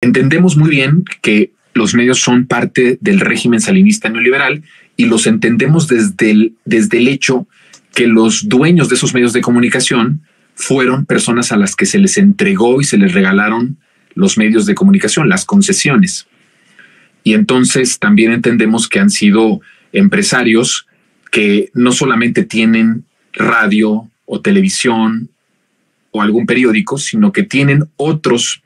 Entendemos muy bien que los medios son parte del régimen salinista neoliberal y los entendemos desde el hecho que los dueños de esos medios de comunicación fueron personas a las que se les entregó y se les regalaron los medios de comunicación, las concesiones. Y entonces también entendemos que han sido empresarios que no solamente tienen radio o televisión o algún periódico, sino que tienen otros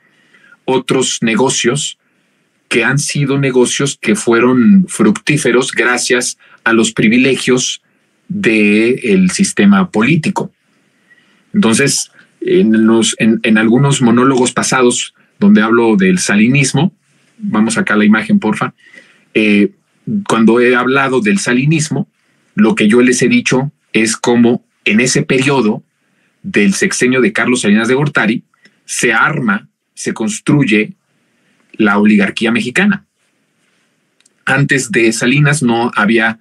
negocios que han sido negocios que fueron fructíferos gracias a los privilegios del sistema político. Entonces, en algunos monólogos pasados donde hablo del salinismo, vamos acá a la imagen, porfa, cuando he hablado del salinismo, lo que yo les he dicho es cómo en ese periodo del sexenio de Carlos Salinas de Gortari se construye la oligarquía mexicana. Antes de Salinas no había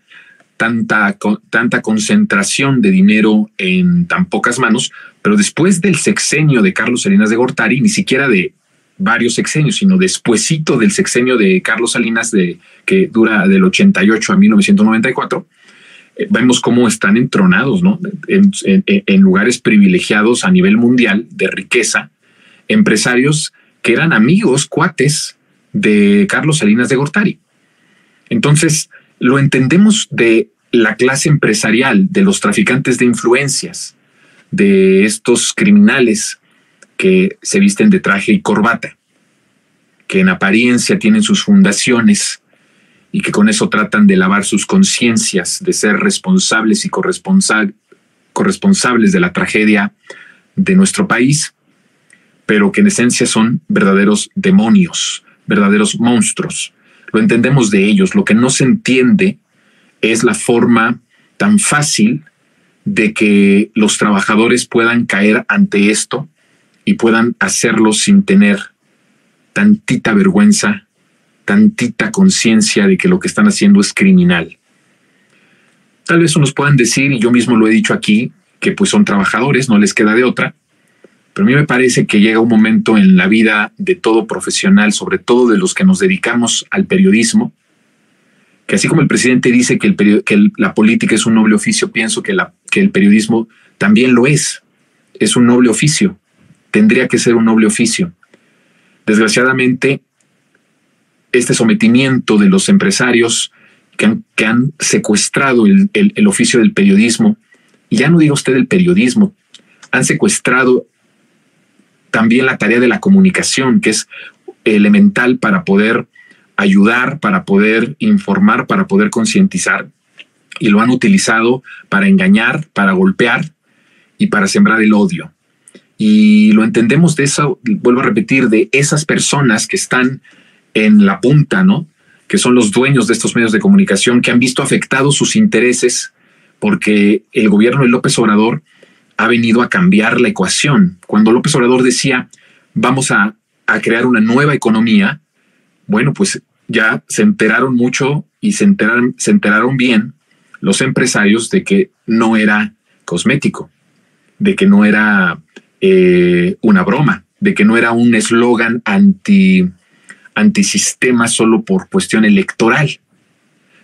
tanta concentración de dinero en tan pocas manos, pero después del sexenio de Carlos Salinas de Gortari, ni siquiera de varios sexenios, sino despuesito del sexenio de Carlos Salinas, que dura del 88 a 1994, vemos cómo están entronados, ¿no? En lugares privilegiados a nivel mundial de riqueza, empresarios que eran amigos, cuates de Carlos Salinas de Gortari. Entonces, lo entendemos de la clase empresarial, de los traficantes de influencias, de estos criminales que se visten de traje y corbata, que en apariencia tienen sus fundaciones y que con eso tratan de lavar sus conciencias, de ser responsables y corresponsables de la tragedia de nuestro país, pero que en esencia son verdaderos demonios, verdaderos monstruos. Lo entendemos de ellos. Lo que no se entiende es la forma tan fácil de que los trabajadores puedan caer ante esto y puedan hacerlo sin tener tantita vergüenza, tantita conciencia de que lo que están haciendo es criminal. Tal vez nos puedan decir, y yo mismo lo he dicho aquí, que pues son trabajadores, no les queda de otra, pero a mí me parece que llega un momento en la vida de todo profesional, sobre todo de los que nos dedicamos al periodismo, que así como el presidente dice que la política es un noble oficio, pienso que el periodismo también lo es un noble oficio, tendría que ser un noble oficio. Desgraciadamente, este sometimiento de los empresarios que han secuestrado el oficio del periodismo, y ya no diga usted el periodismo, han secuestrado también la tarea de la comunicación, que es elemental para poder ayudar, para poder informar, para poder concientizar, y lo han utilizado para engañar, para golpear y para sembrar el odio. Y lo entendemos de eso, vuelvo a repetir, de esas personas que están en la punta, ¿no? Que son los dueños de estos medios de comunicación, que han visto afectados sus intereses porque el gobierno de López Obrador ha venido a cambiar la ecuación. Cuando López Obrador decía, vamos a crear una nueva economía, bueno, pues ya se enteraron mucho y se enteraron bien los empresarios de que no era cosmético, de que no era una broma, de que no era un eslogan antisistema solo por cuestión electoral,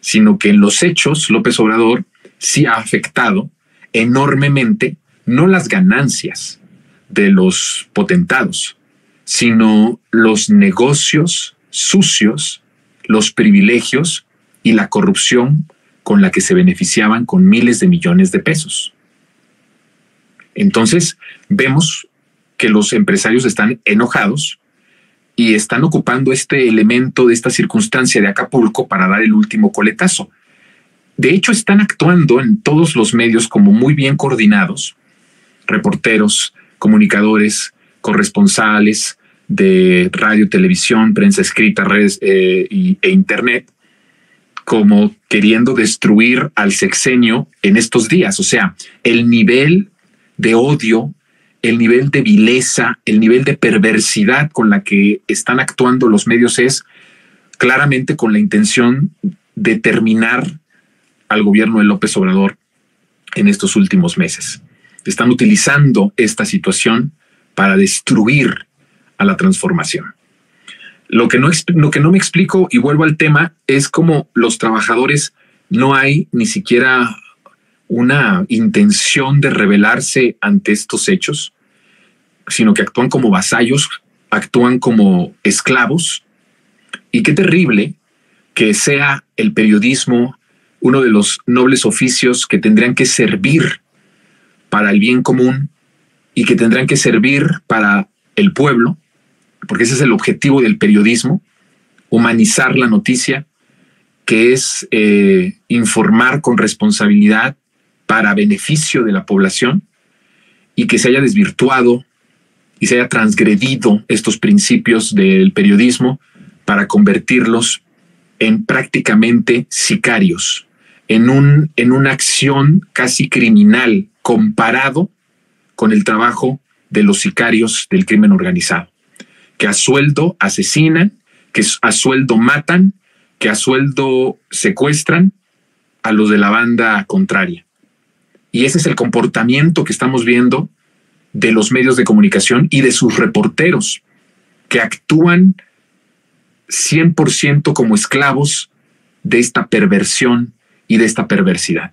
sino que en los hechos López Obrador sí ha afectado enormemente no las ganancias de los potentados, sino los negocios sucios, los privilegios y la corrupción con la que se beneficiaban con miles de millones de pesos. Entonces, vemos que los empresarios están enojados y están ocupando este elemento de esta circunstancia de Acapulco para dar el último coletazo. De hecho, están actuando en todos los medios como muy bien coordinados, reporteros, comunicadores, corresponsales de radio, televisión, prensa escrita, redes e internet, como queriendo destruir al sexenio en estos días. O sea, el nivel de odio, el nivel de vileza, el nivel de perversidad con la que están actuando los medios es claramente con la intención de terminar al gobierno de López Obrador en estos últimos meses. Están utilizando esta situación para destruir a la transformación. Lo que no me explico, y vuelvo al tema, es cómo los trabajadores no hay ni siquiera una intención de rebelarse ante estos hechos, sino que actúan como vasallos, actúan como esclavos. Y qué terrible que sea el periodismo uno de los nobles oficios que tendrían que servir para el bien común y que tendrán que servir para el pueblo, porque ese es el objetivo del periodismo, humanizar la noticia, que es informar con responsabilidad para beneficio de la población, y que se haya desvirtuado y se haya transgredido estos principios del periodismo para convertirlos en prácticamente sicarios, en una acción casi criminal comparado con el trabajo de los sicarios del crimen organizado, que a sueldo asesinan, que a sueldo matan, que a sueldo secuestran a los de la banda contraria. Y ese es el comportamiento que estamos viendo de los medios de comunicación y de sus reporteros, que actúan 100% como esclavos de esta perversión y de esta perversidad.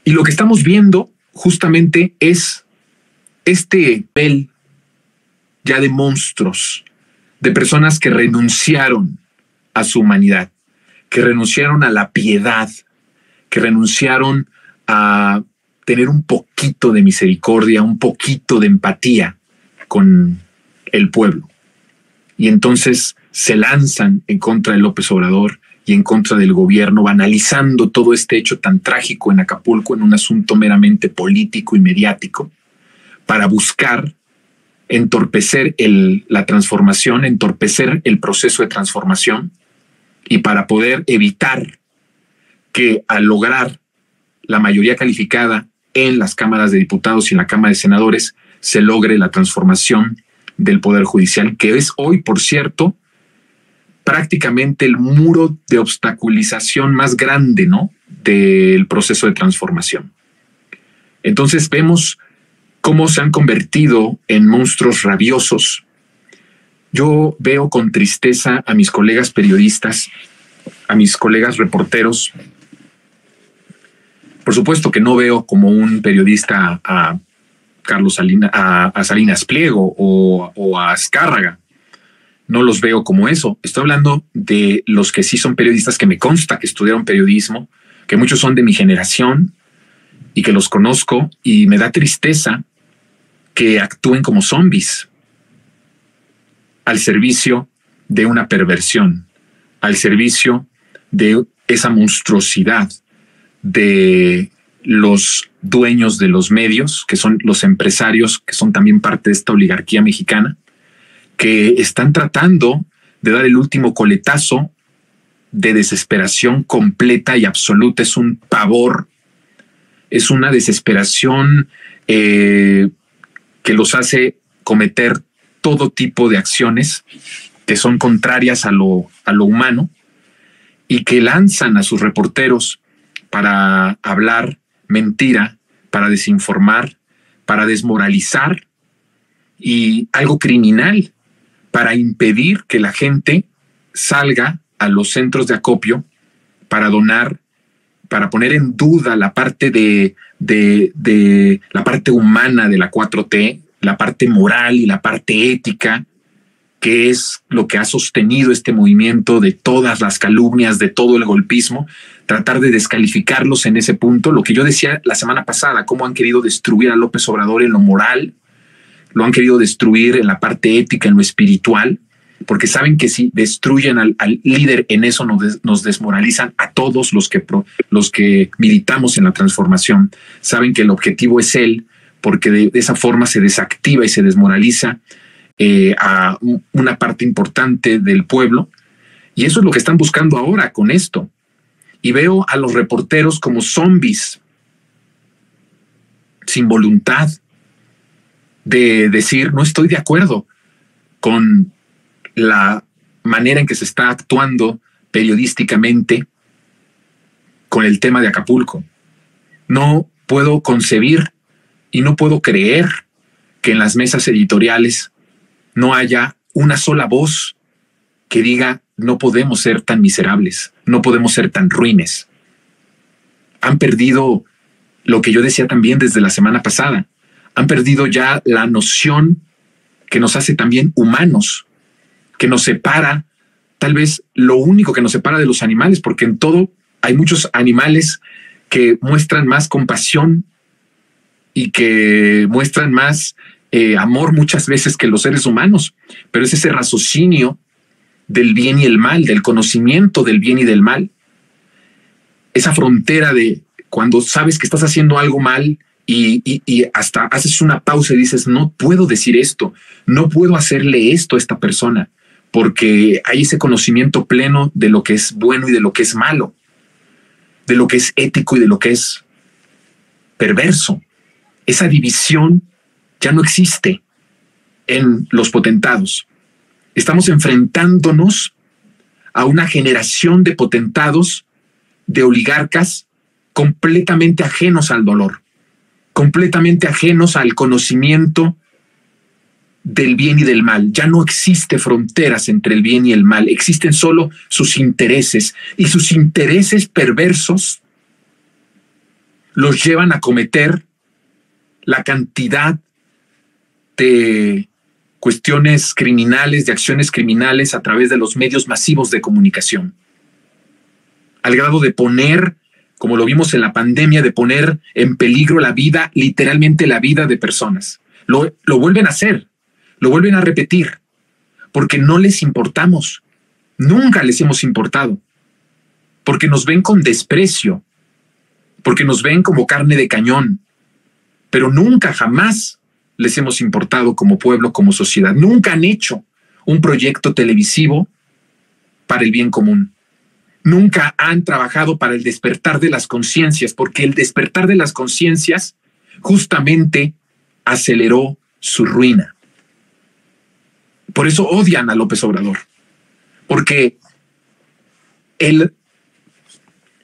Y lo que estamos viendo justamente es este nivel ya de monstruos, de personas que renunciaron a su humanidad, que renunciaron a la piedad, que renunciaron a tener un poquito de misericordia, un poquito de empatía con el pueblo. Y entonces se lanzan en contra de López Obrador y en contra del gobierno, banalizando todo este hecho tan trágico en Acapulco en un asunto meramente político y mediático, para buscar entorpecer la transformación, entorpecer el proceso de transformación, y para poder evitar que al lograr la mayoría calificada en las cámaras de diputados y en la Cámara de Senadores se logre la transformación del Poder Judicial, que es hoy, por cierto, prácticamente el muro de obstaculización más grande, ¿no?, del proceso de transformación. Entonces vemos cómo se han convertido en monstruos rabiosos. Yo veo con tristeza a mis colegas periodistas, a mis colegas reporteros. Por supuesto que no veo como un periodista a Carlos Salinas, a Salinas Pliego o a Azcárraga. No los veo como eso. Estoy hablando de los que sí son periodistas, que me consta que estudiaron periodismo, que muchos son de mi generación y que los conozco, y me da tristeza que actúen como zombies al servicio de una perversión, al servicio de esa monstruosidad de los dueños de los medios, que son los empresarios, que son también parte de esta oligarquía mexicana, que están tratando de dar el último coletazo de desesperación completa y absoluta. Es un pavor, es una desesperación que los hace cometer todo tipo de acciones que son contrarias a lo humano, y que lanzan a sus reporteros para hablar mentira, para desinformar, para desmoralizar, y algo criminal, para impedir que la gente salga a los centros de acopio para donar, para poner en duda la parte de la parte humana de la 4T, la parte moral y la parte ética, que es lo que ha sostenido este movimiento de todas las calumnias, de todo el golpismo, tratar de descalificarlos en ese punto. Lo que yo decía la semana pasada, cómo han querido destruir a López Obrador en lo moral, lo han querido destruir en la parte ética, en lo espiritual, porque saben que si destruyen al líder en eso nos desmoralizan a todos los que militamos en la transformación. Saben que el objetivo es él, porque de esa forma se desactiva y se desmoraliza a una parte importante del pueblo. Y eso es lo que están buscando ahora con esto. Y veo a los reporteros como zombies, sin voluntad de decir: no estoy de acuerdo con la manera en que se está actuando periodísticamente con el tema de Acapulco. No puedo concebir y no puedo creer que en las mesas editoriales no haya una sola voz que diga: no podemos ser tan miserables, no podemos ser tan ruines. Han perdido lo que yo decía también desde la semana pasada. Han perdido ya la noción que nos hace también humanos, que nos separa, tal vez lo único que nos separa de los animales, porque en todo hay muchos animales que muestran más compasión y que muestran más amor muchas veces que los seres humanos, pero es ese raciocinio del bien y el mal, del conocimiento del bien y del mal, esa frontera de cuando sabes que estás haciendo algo mal y hasta haces una pausa y dices: no puedo decir esto, no puedo hacerle esto a esta persona, porque hay ese conocimiento pleno de lo que es bueno y de lo que es malo, de lo que es ético y de lo que es perverso. Esa división ya no existe en los potentados. Estamos enfrentándonos a una generación de potentados, de oligarcas completamente ajenos al dolor, completamente ajenos al conocimiento del bien y del mal. Ya no existe fronteras entre el bien y el mal, existen solo sus intereses, y sus intereses perversos los llevan a cometer la cantidad de cuestiones criminales, de acciones criminales a través de los medios masivos de comunicación, al grado de poner, como lo vimos en la pandemia, de poner en peligro la vida, literalmente la vida de personas. Lo vuelven a hacer, lo vuelven a repetir, porque no les importamos, nunca les hemos importado, porque nos ven con desprecio, porque nos ven como carne de cañón, pero nunca, jamás les hemos importado como pueblo, como sociedad. Nunca han hecho un proyecto televisivo para el bien común. Nunca han trabajado para el despertar de las conciencias, porque el despertar de las conciencias justamente aceleró su ruina. Por eso odian a López Obrador, porque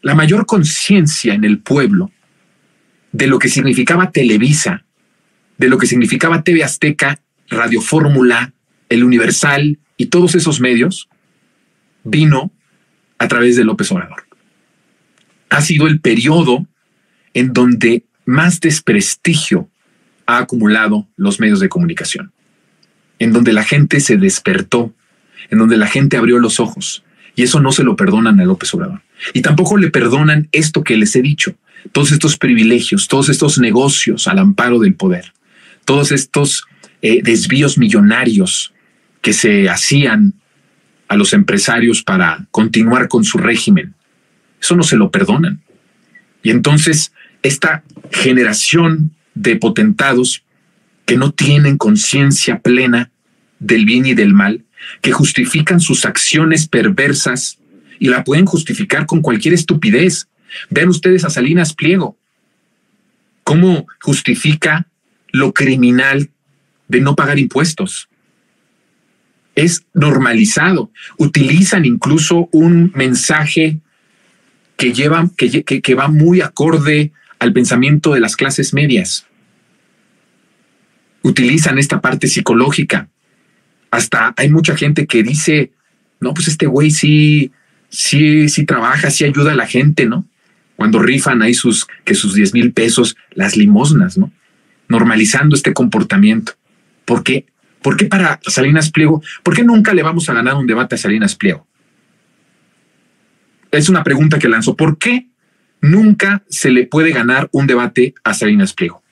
la mayor conciencia en el pueblo de lo que significaba Televisa, de lo que significaba TV Azteca, Radio Fórmula, El Universal y todos esos medios, vino a través de López Obrador. Ha sido el periodo en donde más desprestigio ha acumulado los medios de comunicación, en donde la gente se despertó, en donde la gente abrió los ojos, y eso no se lo perdonan a López Obrador. Y tampoco le perdonan esto que les he dicho, todos estos privilegios, todos estos negocios al amparo del poder, todos estos desvíos millonarios que se hacían a los empresarios para continuar con su régimen. Eso no se lo perdonan. Y entonces esta generación de potentados que no tienen conciencia plena del bien y del mal, que justifican sus acciones perversas y la pueden justificar con cualquier estupidez. Vean ustedes a Salinas Pliego, cómo justifica lo criminal de no pagar impuestos. Es normalizado. Utilizan incluso un mensaje que va muy acorde al pensamiento de las clases medias. Utilizan esta parte psicológica. Hasta hay mucha gente que dice: no, pues este güey sí trabaja, sí ayuda a la gente, ¿no? Cuando rifan ahí sus 10,000 pesos, las limosnas, ¿no? Normalizando este comportamiento. ¿Por qué? ¿Por qué para Salinas Pliego? ¿Por qué nunca le vamos a ganar un debate a Salinas Pliego? Es una pregunta que lanzo. ¿Por qué nunca se le puede ganar un debate a Salinas Pliego?